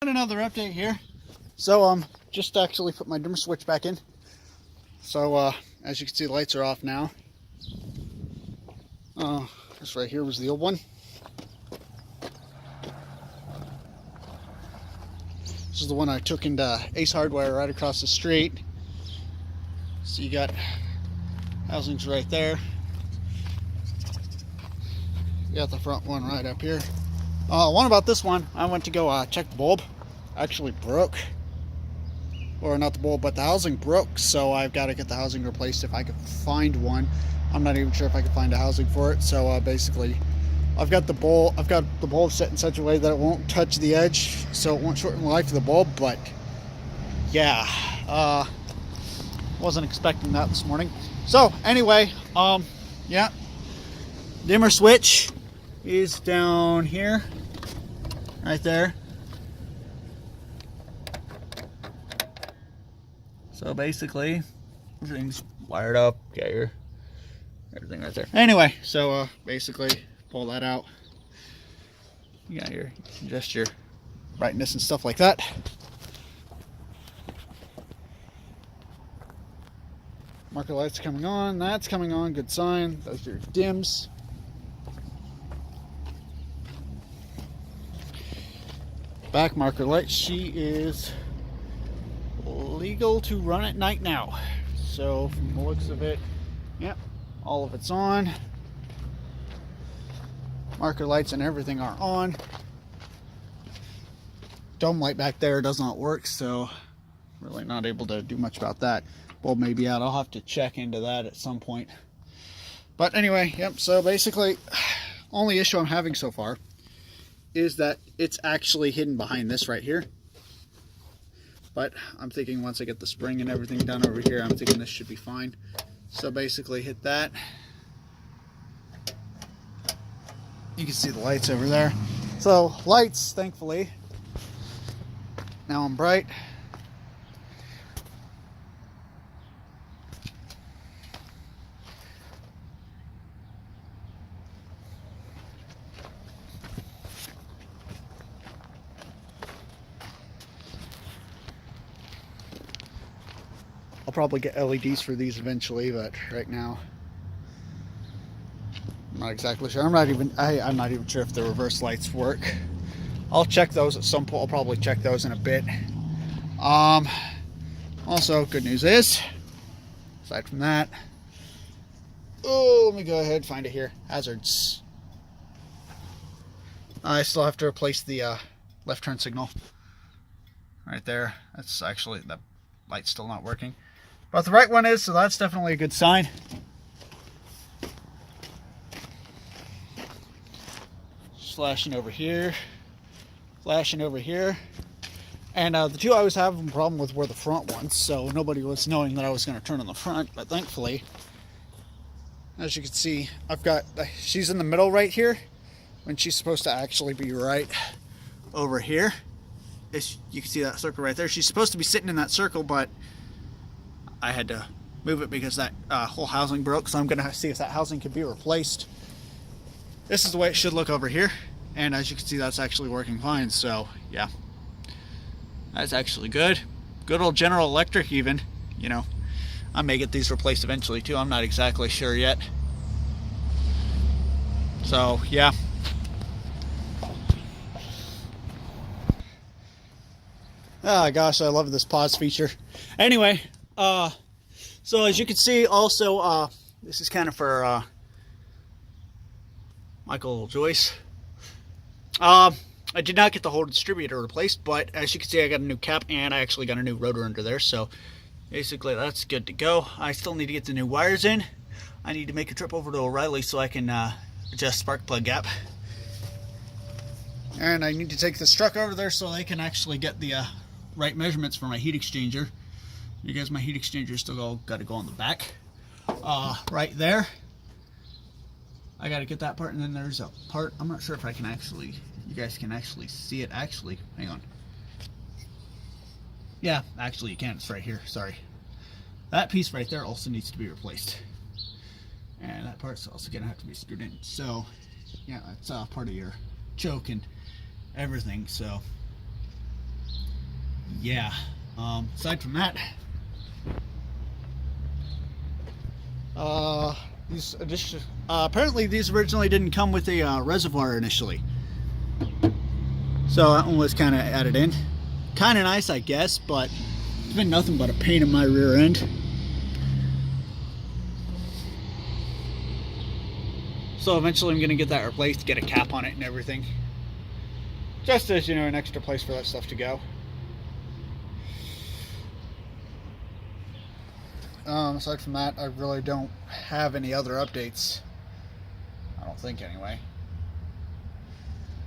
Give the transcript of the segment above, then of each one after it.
Another update here. So just actually put my dimmer switch back in. So as you can see, the lights are off now. This right here was the old one. This is the one I took into Ace Hardware right across the street. So you got housings right there. You got the front one right up here. One about this one, I went to go check the bulb. Actually broke. Or not the bulb, but the housing broke. So I've got to get the housing replaced if I could find one. I'm not even sure if I can find a housing for it. So basically, I've got the bulb set in such a way that it won't touch the edge, so it won't shorten the life of the bulb. But yeah, wasn't expecting that this morning. So anyway, yeah, dimmer switch is down here, right there. So basically, everything's wired up. Got your everything right there. Anyway, so basically, pull that out. You got your adjust your brightness and stuff like that. Marker lights coming on. That's coming on. Good sign. Those are your dims. Back marker light. She is legal to run at night now. So from the looks of it, yep, all of it's on. Marker lights and everything are on. Dome light back there does not work, so really not able to do much about that. Bulb may be out. I'll have to check into that at some point. But anyway, yep, so basically only issue I'm having so far is that it's actually hidden behind this right here. But I'm thinking once I get the spring and everything done over here, I'm thinking this should be fine. So basically hit that. You can see the lights over there. So lights, thankfully. Now I'm bright. I'll probably get LEDs for these eventually, but right now I'm not exactly sure. I'm not even sure if the reverse lights work. I'll check those at some point. I'll probably check those in a bit. Also, good news is, aside from that, let me go ahead and find it here. Hazards. I still have to replace the left turn signal right there. That's actually, the light's still not working. But the right one is, so that's definitely a good sign. Flashing over here, flashing over here. And the two I was having a problem with were the front ones, so nobody was knowing that I was going to turn on the front. But thankfully, as you can see, I've got, she's in the middle right here, when she's supposed to actually be right over here. You can see that circle right there. She's supposed to be sitting in that circle, but I had to move it because that whole housing broke. So I'm going to see if that housing can be replaced. This is the way it should look over here. And as you can see, that's actually working fine. So yeah, that's actually good. Good old General Electric even. You know, I may get these replaced eventually too. I'm not exactly sure yet. So yeah. Oh gosh, I love this pause feature. Anyway, so as you can see also, this is kind of for Michael Joyce. I did not get the whole distributor replaced, but as you can see, I got a new cap and I actually got a new rotor under there. So basically that's good to go. I still need to get the new wires in. I need to make a trip over to O'Reilly so I can adjust spark plug gap. And I need to take this truck over there so they can actually get the right measurements for my heat exchanger. You guys, my heat exchanger still got to go on the back. Right there. I got to get that part, and then there's a part, I'm not sure if I can actually, you guys can actually see it actually. Hang on. Yeah, actually you can. It's right here. Sorry. That piece right there also needs to be replaced. And that part's also going to have to be screwed in. So, yeah, that's part of your choke and everything. So, yeah, aside from that, apparently these originally didn't come with a reservoir initially, so that one was kind of added in. Kind of nice, I guess, but it's been nothing but a pain in my rear end. So eventually I'm going to get that replaced, get a cap on it and everything. Just as, an extra place for that stuff to go. Aside from that, I really don't have any other updates. I don't think, anyway.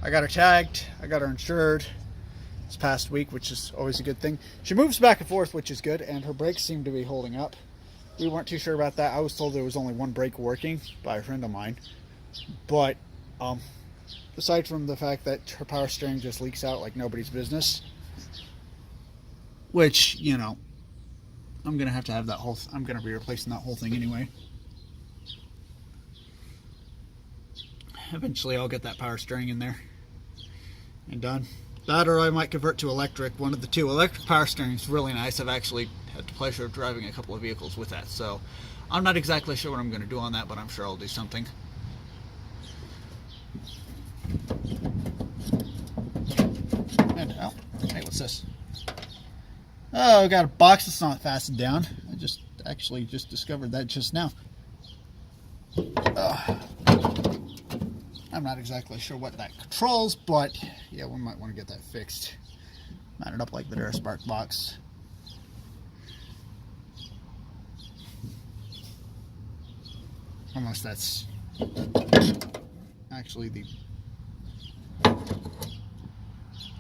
I got her tagged, I got her insured this past week, which is always a good thing. She moves back and forth, which is good, and her brakes seem to be holding up. We weren't too sure about that. I was told there was only one brake working by a friend of mine. But aside from the fact that her power steering just leaks out like nobody's business, which, I'm going to have that whole, I'm going to be replacing that whole thing anyway. Eventually I'll get that power steering in there and done. That, or I might convert to electric, one of the two. Electric power steering is really nice. I've actually had the pleasure of driving a couple of vehicles with that, so I'm not exactly sure what I'm going to do on that, but I'm sure I'll do something. And, oh, hey, what's this? Oh, I got a box that's not fastened down. I just discovered that just now. I'm not exactly sure what that controls, but yeah, we might want to get that fixed. Mount it up like the Duraspark box. Unless that's actually the...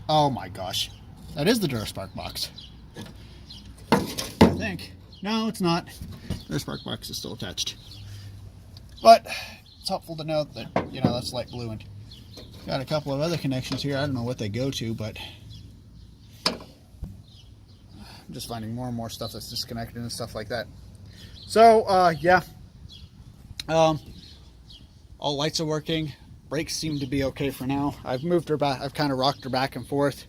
Oh my gosh. That is the Duraspark box. I think. No, it's not. The Duraspark box is still attached. But it's helpful to know that, that's light blue, and got a couple of other connections here. I don't know what they go to, but I'm just finding more and more stuff that's disconnected and stuff like that. So, yeah. All lights are working. Brakes seem to be okay for now. I've moved her back. I've kind of rocked her back and forth.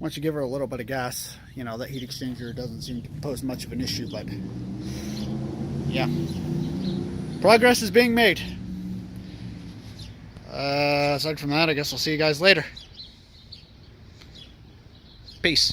Once you give her a little bit of gas, that heat exchanger doesn't seem to pose much of an issue, but yeah. Progress is being made. Aside from that, I guess I'll see you guys later. Peace.